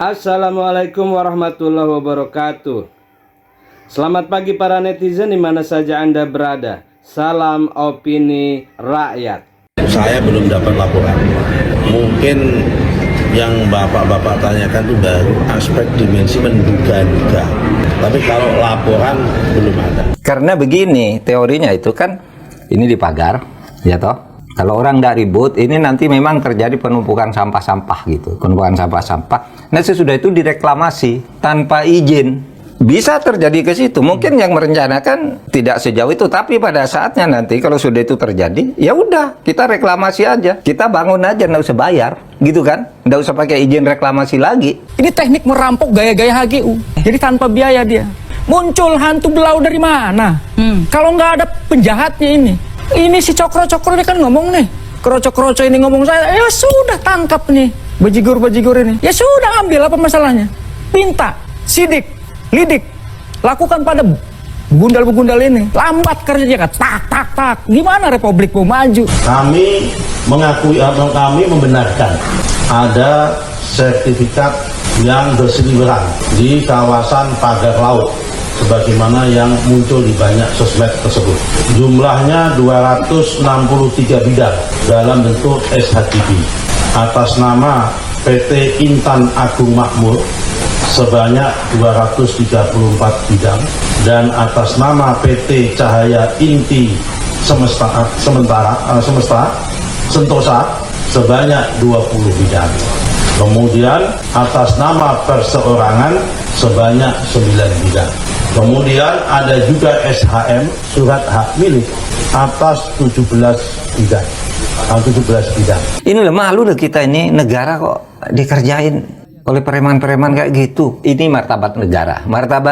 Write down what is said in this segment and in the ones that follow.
Assalamualaikum warahmatullahi wabarakatuh. Selamat pagi para netizen di mana saja Anda berada. Salam opini rakyat. Saya belum dapat laporan. Mungkin yang bapak-bapak tanyakan itu baru aspek dimensi menduga-duga. Tapi kalau laporan belum ada. Karena begini teorinya itu kan ini dipagar, ya toh. Kalau orang tidak ribut, ini nanti memang terjadi penumpukan sampah-sampah gitu, penumpukan sampah-sampah. Nah sesudah itu direklamasi tanpa izin, bisa terjadi ke situ. Mungkin yang merencanakan tidak sejauh itu, tapi pada saatnya nanti kalau sudah itu terjadi, ya udah kita reklamasi aja, kita bangun aja, nggak usah bayar, gitu kan? Nggak usah pakai izin reklamasi lagi. Ini teknik merampok gaya-gaya HGU, jadi tanpa biaya dia. Muncul hantu belau dari mana? Kalau nggak ada penjahatnya ini si Cokro-Cokro ini kan ngomong nih, Kroco-Kroco ini ngomong saya, ya sudah tangkap nih bajigur-bajigur ini, ya sudah ambil apa masalahnya, minta, sidik, lidik, lakukan pada begundal-begundal ini, lambat kerjanya kan, tak, gimana Republik mau maju? Kami mengakui atau kami membenarkan ada sertifikat yang berseliweran di kawasan pagar laut sebagaimana yang muncul di banyak sosmed tersebut. Jumlahnya 263 bidang dalam bentuk SHGB atas nama PT Intan Agung Makmur sebanyak 234 bidang dan atas nama PT Cahaya Inti Sentosa sebanyak 20 bidang. Kemudian atas nama perseorangan sebanyak 9 bidang. Kemudian ada juga SHM, surat hak milik, atas 17 bidang. Ini malu deh kita ini, negara kok dikerjain oleh preman-preman kayak gitu. Ini martabat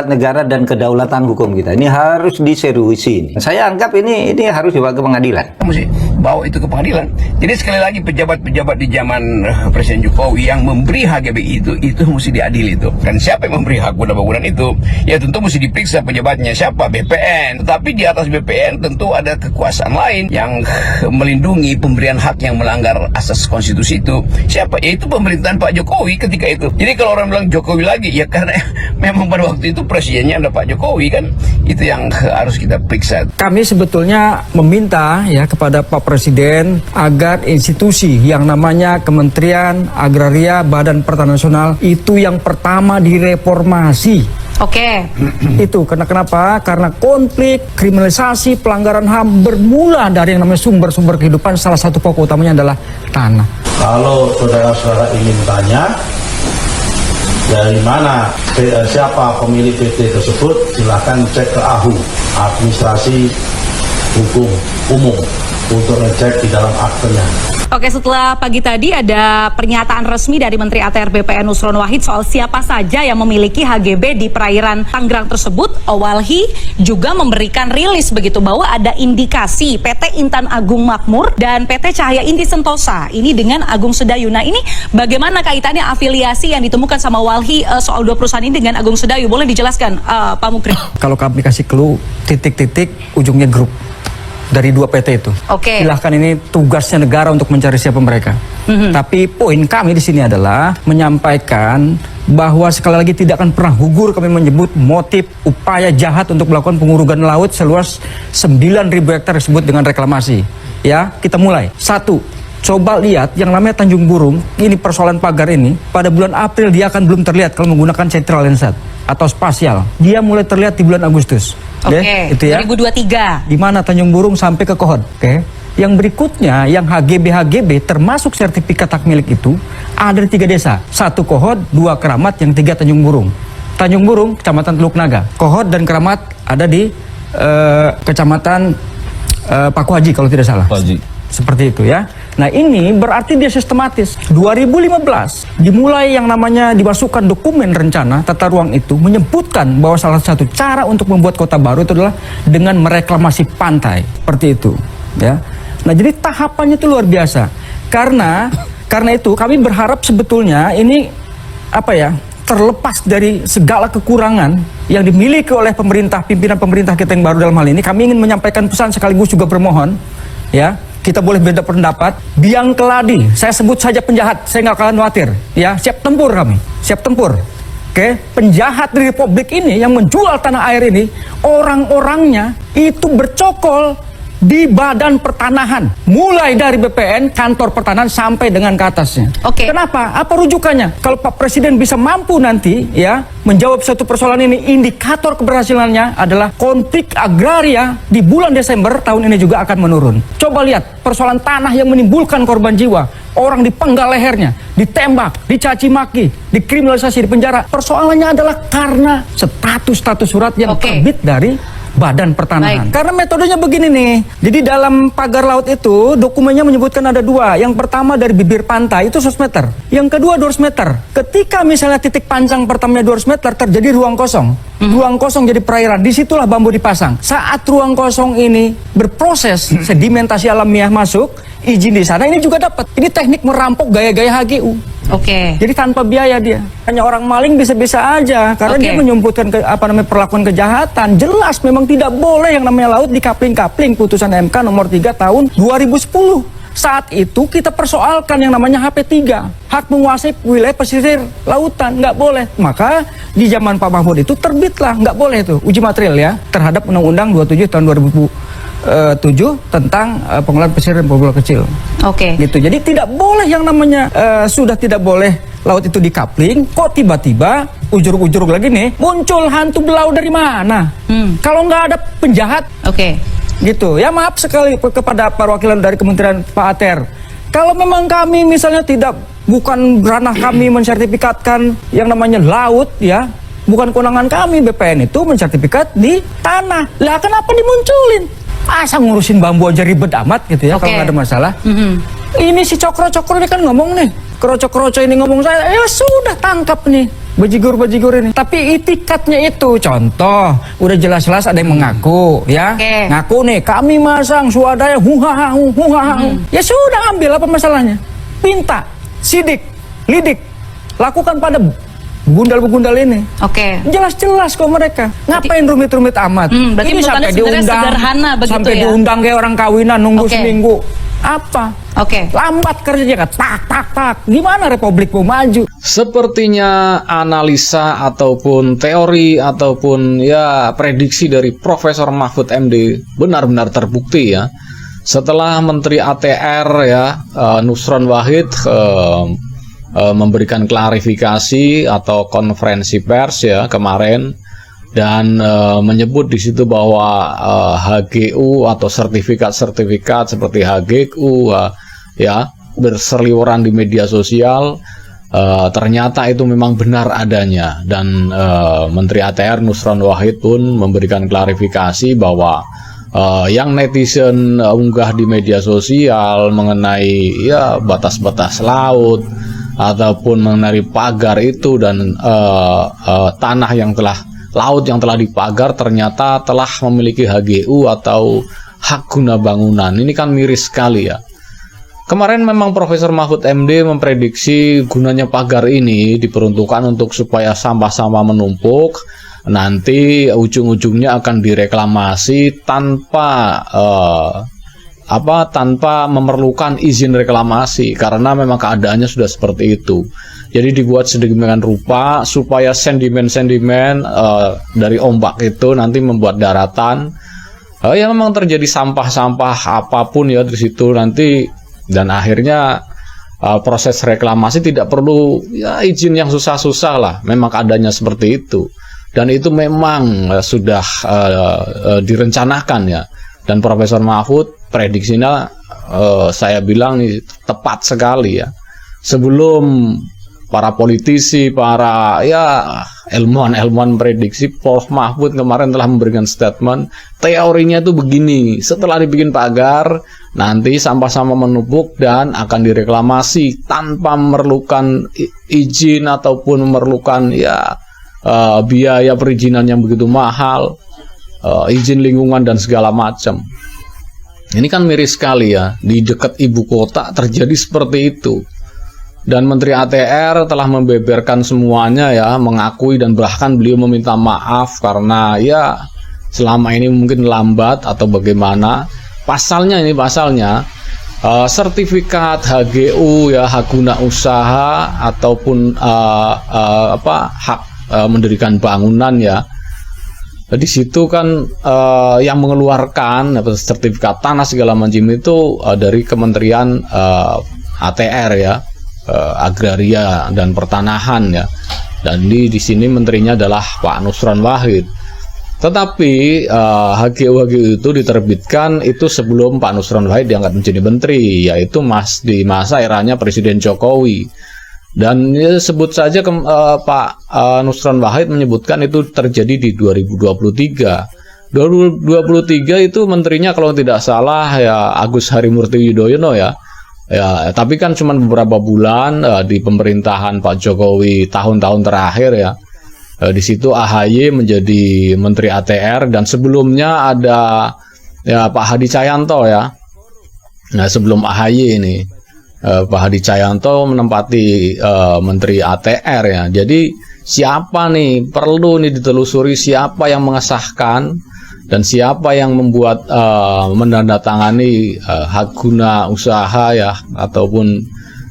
negara dan kedaulatan hukum kita. Ini harus diseriusin. Saya anggap ini harus dibawa ke pengadilan. Mesti bawa itu ke pengadilan. Jadi sekali lagi pejabat-pejabat di zaman Presiden Jokowi yang memberi HGB itu mesti diadili itu. Dan siapa yang memberi hak guna-bangunan itu? Ya tentu mesti diperiksa pejabatnya siapa, BPN. Tetapi di atas BPN tentu ada kekuasaan lain yang melindungi pemberian hak yang melanggar asas konstitusi itu. Siapa? Yaitu pemerintahan Pak Jokowi ketika itu. Jadi kalau orang bilang Jokowi lagi, ya karena memang pada waktu itu presidennya ada Pak Jokowi kan, itu yang harus kita periksa. Kami sebetulnya meminta ya kepada Pak Presiden agar institusi yang namanya Kementerian Agraria Badan Pertanahan Nasional itu yang pertama direformasi. Oke. Itu kenapa? Karena konflik, kriminalisasi, pelanggaran HAM bermula dari yang namanya sumber-sumber kehidupan. Salah satu pokok utamanya adalah tanah. Kalau saudara-saudara ingin tanya dari mana, siapa pemilik PT tersebut, silahkan cek ke AHU, Administrasi Hukum Umum, untuk ngecek di dalam aktenya. Oke, setelah pagi tadi ada pernyataan resmi dari Menteri ATR BPN Nusron Wahid soal siapa saja yang memiliki HGB di perairan Tangerang tersebut. Walhi juga memberikan rilis begitu bahwa ada indikasi PT Intan Agung Makmur dan PT Cahaya Inti Sentosa ini dengan Agung Sedayu. Nah ini bagaimana kaitannya afiliasi yang ditemukan sama Walhi soal dua perusahaan ini dengan Agung Sedayu? Boleh dijelaskan Pak Mukri? Kalau kami kasih clue titik-titik ujungnya grup dari dua PT itu. Oke. Silahkan, ini tugasnya negara untuk mencari siapa mereka. Tapi poin kami di sini adalah menyampaikan bahwa sekali lagi tidak akan pernah gugur kami menyebut motif upaya jahat untuk melakukan pengurugan laut seluas 9.000 hektar tersebut dengan reklamasi. Ya, kita mulai. 1. Coba lihat yang namanya Tanjung Burung, ini persoalan pagar ini, pada bulan April dia akan belum terlihat kalau menggunakan central lensat atau spasial. Dia mulai terlihat di bulan Agustus. Oke, itu ya. 2023. Di mana Tanjung Burung sampai ke Kohod. Oke. Yang berikutnya, yang HGB termasuk sertifikat hak milik itu ada di 3 desa. 1 Kohod, 2 Keramat, yang 3 Tanjung Burung. Tanjung Burung, Kecamatan Teluk Naga. Kohod dan Keramat ada di Kecamatan Paku Haji kalau tidak salah. Seperti itu ya. Nah ini berarti dia sistematis. 2015 dimulai yang namanya dimasukkan dokumen rencana tata ruang itu menyebutkan bahwa salah satu cara untuk membuat kota baru itu adalah dengan mereklamasi pantai. Seperti itu ya. Nah jadi tahapannya itu luar biasa. Karena itu kami berharap sebetulnya ini terlepas dari segala kekurangan yang dimiliki oleh pimpinan pemerintah kita yang baru dalam hal ini, kami ingin menyampaikan pesan sekaligus juga bermohon ya, kita boleh beda pendapat. Biang keladi, saya sebut saja penjahat, saya nggak akan khawatir. Ya, siap tempur kami, siap tempur. Oke, penjahat di Republik ini yang menjual tanah air ini, orang-orangnya itu bercokol di badan pertanahan, mulai dari BPN, kantor pertanahan sampai dengan ke atasnya. Oke. Kenapa? Apa rujukannya? Kalau Pak Presiden bisa mampu nanti ya menjawab satu persoalan ini, indikator keberhasilannya adalah konflik agraria di bulan Desember tahun ini juga akan menurun. Coba lihat persoalan tanah yang menimbulkan korban jiwa, orang dipenggal lehernya, ditembak, dicaci maki, dikriminalisasi, dipenjara. Persoalannya adalah karena status surat yang terbit dari Badan Pertanahan. Karena metodenya begini nih. Jadi dalam pagar laut itu dokumennya menyebutkan ada dua. Yang pertama dari bibir pantai itu 100 meter. Yang kedua 200 meter. Ketika misalnya titik pancang pertamanya 200 meter terjadi ruang kosong. Ruang kosong jadi perairan. Disitulah bambu dipasang. Saat ruang kosong ini berproses sedimentasi alamiah masuk, izin di sana ini juga dapat. Ini teknik merampok gaya-gaya HGU. Oke. Jadi tanpa biaya dia. Hanya orang maling bisa-bisa aja karena dia menyebutkan perlakuan kejahatan. Jelas memang tidak boleh yang namanya laut dikapling-kapling. Putusan MK nomor 3 tahun 2010. Saat itu kita persoalkan yang namanya HP3, hak menguasai wilayah pesisir lautan, nggak boleh. Maka di zaman Pak Mahfud itu terbitlah, nggak boleh itu uji material ya terhadap Undang-Undang 27 tahun 2007 tentang pengelolaan pesisir dan pulau kecil. Oke. Gitu. Jadi tidak boleh yang namanya sudah tidak boleh laut itu dikapling. Kok tiba-tiba ujur-ujur lagi nih muncul hantu belau dari mana? Kalau nggak ada penjahat. Oke. Gitu. Ya maaf sekali kepada perwakilan dari Kementerian Pak Ater. Kalau memang kami misalnya bukan ranah kami mensertifikatkan yang namanya laut ya, bukan kewenangan kami, BPN itu mensertifikat di tanah. Lah kenapa dimunculin? Asa ngurusin bambu aja ribet amat gitu ya kalau nggak ada masalah. Ini si cokro-cokro ini kan ngomong nih, kroco-kroco ini ngomong saya, ya sudah tangkap nih bajigur-bajigur ini. Tapi itikatnya itu contoh, udah jelas-jelas ada yang mengaku ya, ngaku nih kami masang swadaya ya sudah ambil, apa masalahnya? Minta, sidik, lidik, lakukan pada begundal-begundal ini. Jelas-jelas kok mereka. Ngapain rumit-rumit amat? Berarti Ini sampai sebenarnya sederhana begitu sampai ya? diundang kayak orang kawinan nunggu seminggu. Apa? Oke. Lambat kerjanya kan tak. Gimana Republik mau maju? Sepertinya analisa ataupun teori ataupun ya prediksi dari Profesor Mahfud MD benar-benar terbukti ya. Setelah Menteri ATR ya Nusron Wahid memberikan klarifikasi atau konferensi pers ya kemarin dan menyebut di situ bahwa HGU atau sertifikat-sertifikat seperti HGU ya berseliweran di media sosial, ternyata itu memang benar adanya. Dan Menteri ATR Nusron Wahid pun memberikan klarifikasi bahwa yang netizen unggah di media sosial mengenai ya batas-batas laut ataupun mengenai pagar itu dan tanah yang laut yang telah dipagar ternyata telah memiliki HGU atau hak guna bangunan. Ini kan miris sekali ya. Kemarin memang Profesor Mahfud MD memprediksi gunanya pagar ini diperuntukkan untuk supaya sampah-sampah menumpuk, nanti ujung-ujungnya akan direklamasi tanpa memerlukan izin reklamasi karena memang keadaannya sudah seperti itu. Jadi dibuat sedemikian rupa supaya sentimen-sentimen dari ombak itu nanti membuat daratan ya memang terjadi sampah-sampah apapun ya di situ nanti, dan akhirnya proses reklamasi tidak perlu ya izin yang susah-susah lah. Memang keadaannya seperti itu dan itu memang sudah direncanakan ya. Dan Profesor Mahfud prediksinya saya bilang ini tepat sekali ya. Sebelum para politisi, para ya ilmuwan prediksi, Prof Mahfud kemarin telah memberikan statement, teorinya itu begini, setelah dibikin pagar nanti sampah-sampah menumpuk dan akan direklamasi tanpa memerlukan izin ataupun memerlukan ya biaya perizinan yang begitu mahal, izin lingkungan dan segala macam. Ini kan miris sekali ya, di dekat ibu kota terjadi seperti itu. Dan Menteri ATR telah membeberkan semuanya ya, mengakui dan bahkan beliau meminta maaf karena ya selama ini mungkin lambat atau bagaimana. Pasalnya sertifikat HGU ya, hak guna usaha ataupun hak mendirikan bangunan ya. Di situ kan yang mengeluarkan sertifikat tanah segala macam itu dari Kementerian ATR ya, Agraria dan Pertanahan ya. Dan di sini menterinya adalah Pak Nusron Wahid. Tetapi HGU itu diterbitkan itu sebelum Pak Nusron Wahid diangkat menjadi menteri, yaitu di masa eranya Presiden Jokowi. Dan sebut saja Pak Nusron Wahid menyebutkan itu terjadi di 2023. 2023 itu menterinya kalau tidak salah ya Agus Harimurti Yudhoyono ya. Ya, tapi kan cuma beberapa bulan di pemerintahan Pak Jokowi tahun-tahun terakhir ya. Di situ AHY menjadi Menteri ATR dan sebelumnya ada ya Pak Hadi Cahyanto ya. Nah, sebelum AHY ini Pak Hadi Cahyanto menempati Menteri ATR ya. Jadi siapa nih, perlu nih ditelusuri siapa yang mengesahkan dan siapa yang membuat menandatangani hak guna usaha ya ataupun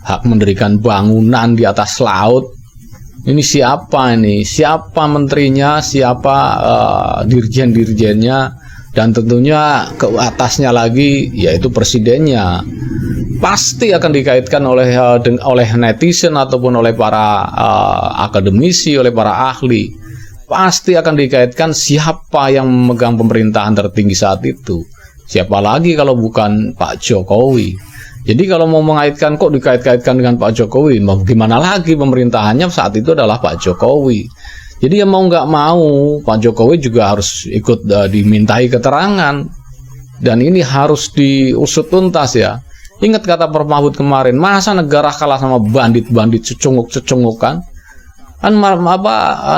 hak mendirikan bangunan di atas laut. Ini siapa ini? Siapa menterinya? Siapa dirjen-dirjennya? Dan tentunya ke atasnya lagi yaitu presidennya. Pasti akan dikaitkan oleh netizen ataupun oleh para akademisi, oleh para ahli. Pasti akan dikaitkan siapa yang memegang pemerintahan tertinggi saat itu. Siapa lagi kalau bukan Pak Jokowi. Jadi kalau mau mengaitkan kok dikait-kaitkan dengan Pak Jokowi, gimana lagi pemerintahannya saat itu adalah Pak Jokowi. Jadi ya mau nggak mau Pak Jokowi juga harus ikut dimintai keterangan. Dan ini harus diusut tuntas ya. Ingat kata Prof Mahfud kemarin, masa negara kalah sama bandit-bandit secunguk-secungukan? Kan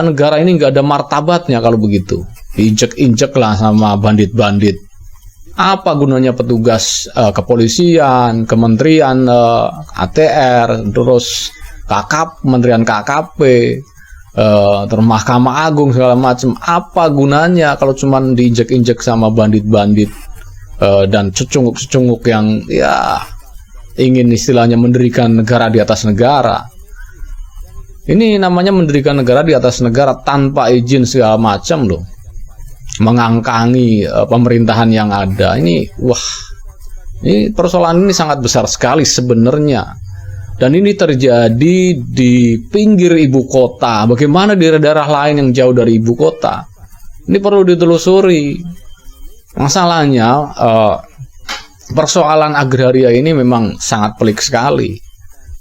negara ini nggak ada martabatnya kalau begitu. Diinjek-injek lah sama bandit-bandit. Apa gunanya petugas kepolisian, kementerian ATR, terus Kementerian KKP, terus Mahkamah Agung segala macam? Apa gunanya kalau cuma diinjek-injek sama bandit-bandit dan secunguk-secunguk yang ya ingin istilahnya mendirikan negara di atas negara? Ini namanya mendirikan negara di atas negara tanpa izin segala macam loh. Mengangkangi pemerintahan yang ada. Ini persoalan ini sangat besar sekali sebenarnya. Dan ini terjadi di pinggir ibu kota. Bagaimana di daerah lain yang jauh dari ibu kota? Ini perlu ditelusuri. Masalahnya persoalan agraria ini memang sangat pelik sekali.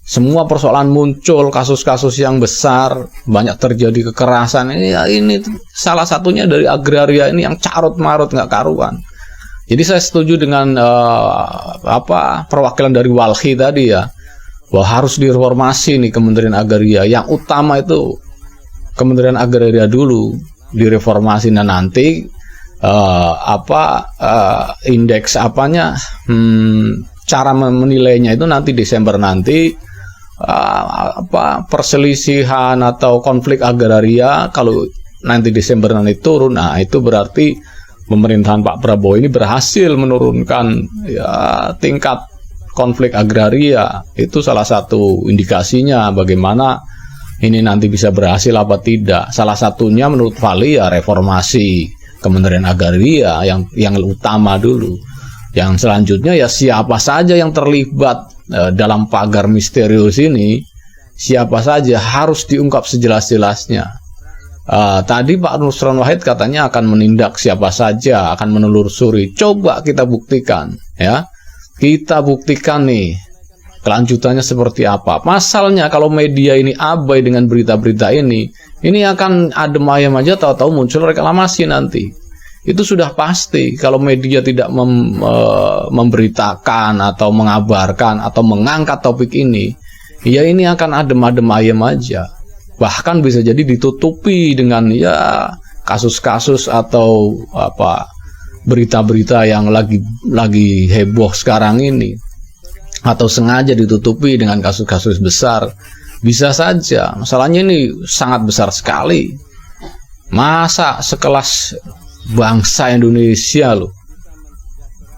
Semua persoalan muncul, kasus-kasus yang besar, banyak terjadi kekerasan. Ini salah satunya dari agraria ini yang carut-marut nggak karuan. Jadi saya setuju dengan perwakilan dari Walhi tadi ya, bahwa harus direformasi nih Kementerian Agraria. Yang utama itu Kementerian Agraria dulu direformasi, dan nanti indeks cara menilainya itu nanti Desember nanti. Perselisihan atau konflik agraria kalau nanti Desember nanti turun, nah itu berarti pemerintahan Pak Prabowo ini berhasil menurunkan ya tingkat konflik agraria. Itu salah satu indikasinya bagaimana ini nanti bisa berhasil apa tidak. Salah satunya menurut Fahli ya reformasi Kementerian Agraria yang utama dulu. Yang selanjutnya ya siapa saja yang terlibat dalam pagar misterius ini, siapa saja harus diungkap sejelas-jelasnya. Tadi Pak Nusron Wahid katanya akan menindak siapa saja, akan menelusuri. Coba kita buktikan ya. Kita buktikan nih kelanjutannya seperti apa. Masalahnya kalau media ini abai dengan berita-berita ini akan adem ayam aja, tahu-tahu muncul reklamasi nanti. Itu sudah pasti. Kalau media tidak memberitakan atau mengabarkan atau mengangkat topik ini, ya ini akan adem-adem ayam aja. Bahkan bisa jadi ditutupi dengan ya kasus-kasus atau berita-berita yang lagi heboh sekarang ini, atau sengaja ditutupi dengan kasus-kasus besar. Bisa saja. Masalahnya ini sangat besar sekali. Masa sekelas bangsa Indonesia loh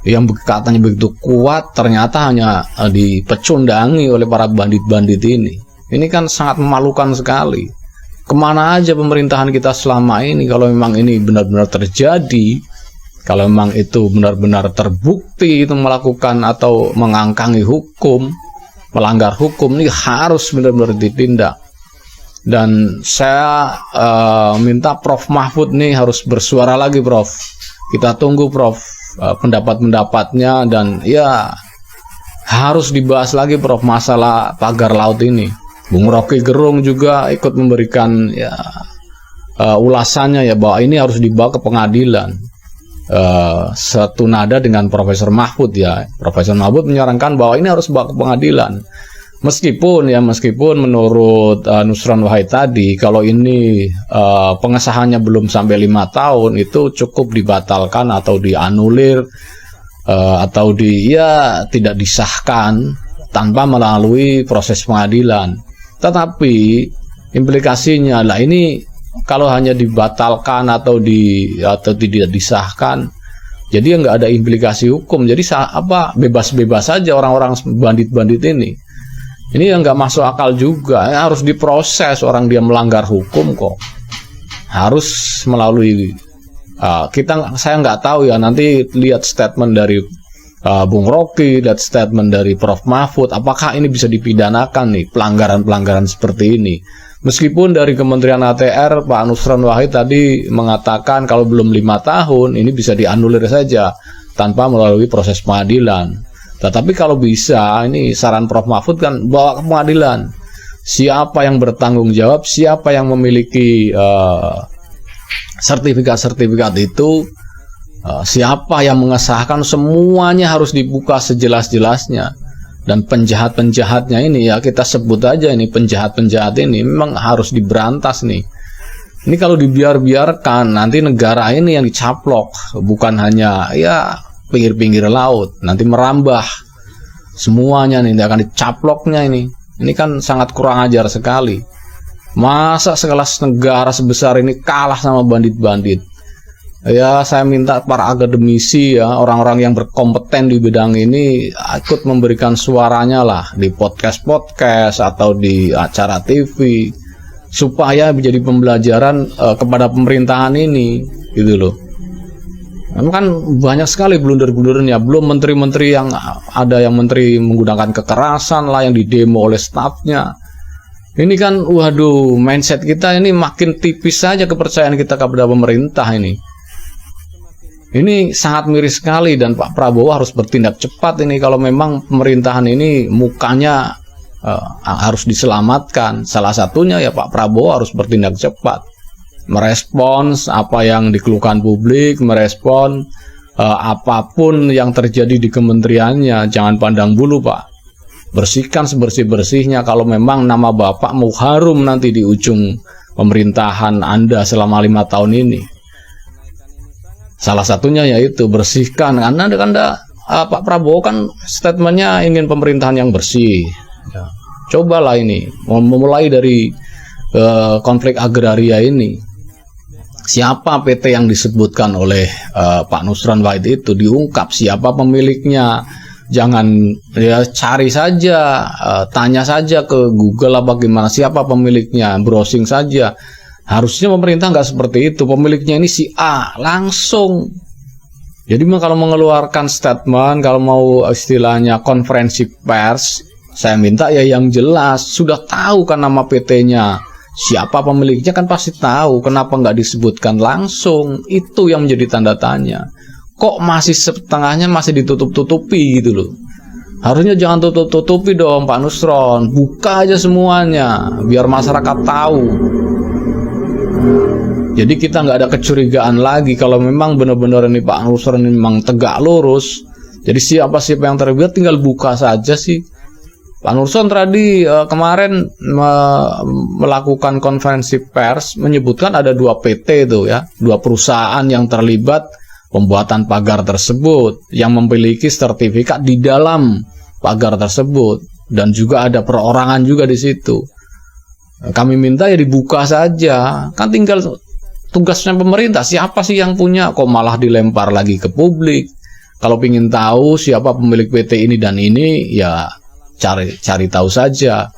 yang katanya begitu kuat ternyata hanya dipecundangi oleh para bandit-bandit ini. Ini kan sangat memalukan sekali. Kemana aja pemerintahan kita selama ini kalau memang ini benar-benar terjadi, kalau memang itu benar-benar terbukti itu melakukan atau mengangkangi hukum, melanggar hukum, ini harus benar-benar ditindak. Dan saya minta Prof Mahfud nih harus bersuara lagi, Prof. Kita tunggu, Prof, pendapat-pendapatnya, dan ya harus dibahas lagi, Prof, masalah pagar laut ini. Bung Rocky Gerung juga ikut memberikan ya ulasannya ya bahwa ini harus dibawa ke pengadilan. Satu nada dengan Profesor Mahfud ya. Profesor Mahfud menyarankan bahwa ini harus dibawa ke pengadilan. Meskipun menurut Nusron Wahid tadi, kalau ini pengesahannya belum sampai 5 tahun, itu cukup dibatalkan atau dianulir atau tidak disahkan tanpa melalui proses pengadilan. Tetapi implikasinya lah ini kalau hanya dibatalkan atau tidak disahkan, jadi nggak ada implikasi hukum. Jadi bebas-bebas saja orang-orang bandit-bandit ini. Ini yang nggak masuk akal juga, harus diproses. Orang dia melanggar hukum kok harus melalui saya nggak tahu ya, nanti lihat statement dari Bung Rocky, lihat statement dari Prof Mahfud, apakah ini bisa dipidanakan nih pelanggaran-pelanggaran seperti ini. Meskipun dari Kementerian ATR Pak Nusron Wahid tadi mengatakan kalau belum 5 tahun ini bisa dianulir saja tanpa melalui proses pengadilan. Tetapi kalau bisa, ini saran Prof Mahfud kan bawa ke pengadilan. Siapa yang bertanggung jawab, siapa yang memiliki sertifikat-sertifikat itu, siapa yang mengesahkan, semuanya harus dibuka sejelas-jelasnya. Dan penjahat-penjahatnya ini ya kita sebut aja, ini penjahat-penjahat ini memang harus diberantas nih. Ini kalau dibiarkan nanti negara ini yang dicaplok, bukan hanya ya pinggir-pinggir laut, nanti merambah semuanya nih, akan dicaploknya ini. Ini kan sangat kurang ajar sekali. Masa sekelas negara sebesar ini kalah sama bandit-bandit? Ya saya minta para akademisi ya, orang-orang yang berkompeten di bidang ini ikut memberikan suaranya lah di podcast-podcast atau di acara TV supaya menjadi pembelajaran kepada pemerintahan ini gitu loh. Kan banyak sekali blunder-blundernya. Belum menteri-menteri yang ada yang menteri menggunakan kekerasan lah yang didemo oleh stafnya. Ini kan waduh, mindset kita ini makin tipis saja kepercayaan kita kepada pemerintah ini. Ini sangat miris sekali dan Pak Prabowo harus bertindak cepat ini kalau memang pemerintahan ini mukanya harus diselamatkan. Salah satunya ya Pak Prabowo harus bertindak cepat. Merespons apa yang dikeluhkan publik, merespon apapun yang terjadi di kementeriannya. Jangan pandang bulu, Pak. Bersihkan sebersih-bersihnya kalau memang nama Bapak mau harum nanti di ujung pemerintahan Anda selama 5 tahun ini. Salah satunya yaitu bersihkan, karena Pak Prabowo kan statementnya ingin pemerintahan yang bersih. Ya. Cobalah ini, memulai dari konflik agraria ini. Siapa PT yang disebutkan oleh Pak Nusron Wahid itu diungkap siapa pemiliknya. Jangan ya cari saja, tanya saja ke Google apa gimana siapa pemiliknya, browsing saja. Harusnya pemerintah nggak seperti itu. Pemiliknya ini si A langsung. Jadi kalau mengeluarkan statement, kalau mau istilahnya konferensi pers, saya minta ya yang jelas. Sudah tahu kan nama PT-nya. Siapa pemiliknya kan pasti tahu, kenapa nggak disebutkan langsung? Itu yang menjadi tanda tanya. Kok masih setengahnya masih ditutup-tutupi gitu loh. Harusnya jangan tutup-tutupi dong Pak Nusron, buka aja semuanya biar masyarakat tahu. Jadi kita nggak ada kecurigaan lagi kalau memang benar-benar ini Pak Nusron ini memang tegak lurus. Jadi siapa-siapa yang terlibat tinggal buka saja sih. Pak Nusron tadi kemarin melakukan konferensi pers menyebutkan ada 2 PT itu ya, 2 perusahaan yang terlibat pembuatan pagar tersebut yang memiliki sertifikat di dalam pagar tersebut dan juga ada perorangan juga di situ. Kami minta ya dibuka saja, kan tinggal tugasnya pemerintah. Siapa sih yang punya, kok malah dilempar lagi ke publik? Kalau ingin tahu siapa pemilik PT ini dan ini, ya cari tahu saja.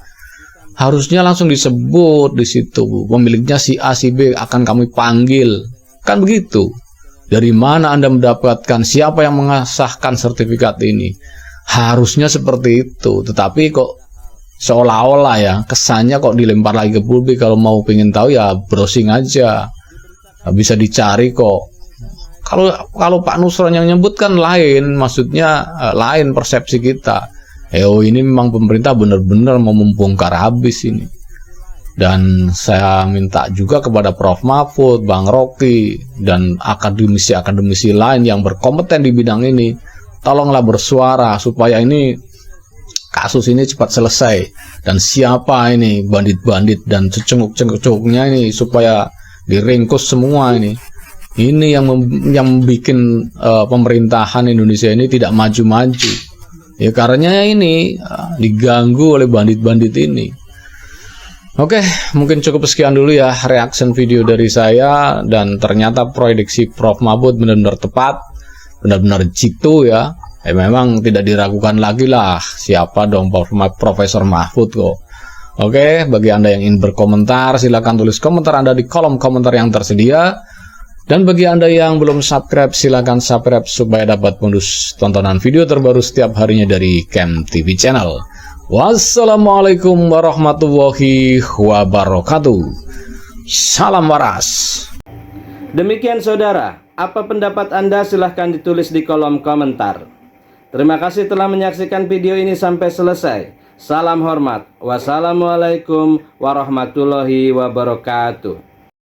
Harusnya langsung disebut di situ, pemiliknya si A, si B, akan kami panggil. Kan begitu. Dari mana Anda mendapatkan, siapa yang mengesahkan sertifikat ini? Harusnya seperti itu. Tetapi kok seolah-olah ya, kesannya kok dilempar lagi ke publik. Kalau mau pengen tahu ya browsing aja. Bisa dicari kok. Kalau Pak Nusron yang nyebut kan lain, maksudnya lain persepsi kita. Ini memang pemerintah benar-benar mau membongkar habis ini. Dan saya minta juga kepada Prof. Mahfud, Bang Rocky, dan akademisi-akademisi lain yang berkompeten di bidang ini, tolonglah bersuara supaya ini kasus ini cepat selesai. Dan siapa ini bandit-bandit dan cecunguk-cecunguknya ini supaya diringkus semua ini. Ini yang bikin pemerintahan Indonesia ini tidak maju-maju. Ya karena ini diganggu oleh bandit-bandit ini. Oke, mungkin cukup sekian dulu ya reaction video dari saya. Dan ternyata prediksi Prof. Mahfud benar-benar tepat, benar-benar jitu ya. Memang tidak diragukan lagi lah siapa dong Profesor Mahfud kok. Oke, bagi Anda yang ingin berkomentar, silakan tulis komentar Anda di kolom komentar yang tersedia. Dan bagi Anda yang belum subscribe, silakan subscribe supaya dapat bonus tontonan video terbaru setiap harinya dari Camp TV Channel. Wassalamualaikum warahmatullahi wabarakatuh. Salam waras. Demikian saudara, apa pendapat Anda silahkan ditulis di kolom komentar. Terima kasih telah menyaksikan video ini sampai selesai. Salam hormat. Wassalamualaikum warahmatullahi wabarakatuh.